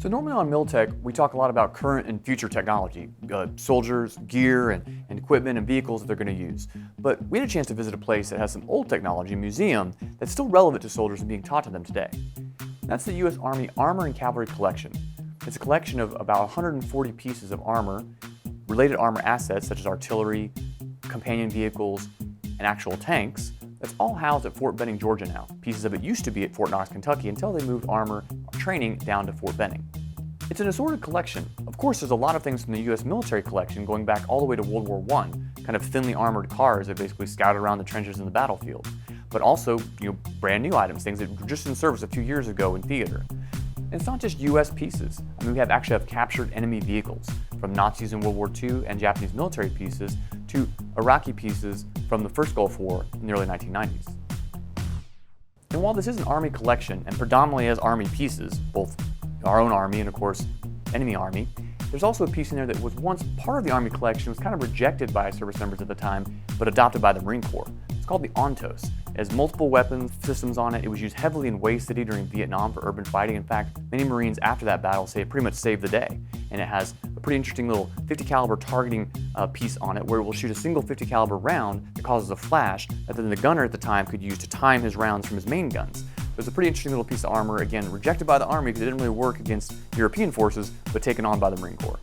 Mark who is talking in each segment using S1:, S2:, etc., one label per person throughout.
S1: So normally on Miltech, we talk a lot about current and future technology, soldiers, gear, and equipment and vehicles that they're going to use. But we had a chance to visit a place that has some old technology, a museum, that's still relevant to soldiers and being taught to them today. That's the U.S. Army Armor and Cavalry Collection. It's a collection of about 140 pieces of armor, related armor assets such as artillery, companion vehicles, and actual tanks. That's all housed at Fort Benning, Georgia now. Pieces of it used to be at Fort Knox, Kentucky until they moved armor training down to Fort Benning. It's an assorted collection. Of course, there's a lot of things from the U.S. military collection going back all the way to World War I, kind of thinly armored cars that basically scouted around the trenches in the battlefield. But also, brand new items, things that were just in service a few years ago in theater. And it's not just U.S. pieces. I mean, we actually have captured enemy vehicles, from Nazis in World War II and Japanese military pieces to Iraqi pieces from the first Gulf War in the early 1990s. And while this is an Army collection and predominantly has Army pieces, both our own Army and of course enemy Army, there's also a piece in there that was once part of the Army collection, was kind of rejected by service members at the time, but adopted by the Marine Corps. It's called the Ontos. It has multiple weapons systems on it. It was used heavily in Way City during Vietnam for urban fighting. In fact, many Marines after that battle say it pretty much saved the day. And it has a pretty interesting little 50 caliber targeting piece on it where it will shoot a single 50 caliber round that causes a flash that then the gunner at the time could use to time his rounds from his main guns. It was a pretty interesting little piece of armor, again, rejected by the Army because it didn't really work against European forces, but taken on by the Marine Corps.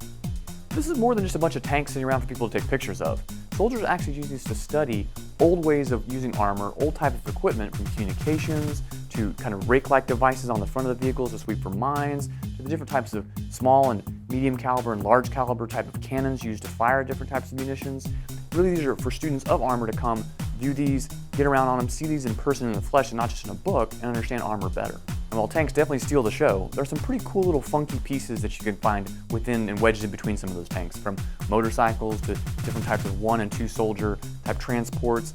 S1: This is more than just a bunch of tanks sitting around for people to take pictures of. Soldiers actually use these to study old ways of using armor, old type of equipment, from communications to kind of rake-like devices on the front of the vehicles to sweep for mines, to the different types of small and medium caliber and large caliber type of cannons used to fire different types of munitions. Really, these are for students of armor to come, view these, get around on them, see these in person in the flesh and not just in a book, and understand armor better. And while tanks definitely steal the show, there's some pretty cool little funky pieces that you can find within and wedged in between some of those tanks, from motorcycles to different types of 1 and 2 soldier type transports,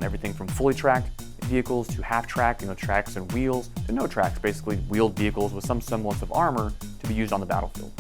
S1: everything from fully tracked vehicles to half track, tracks and wheels, to no tracks, basically wheeled vehicles with some semblance of armor to be used on the battlefield.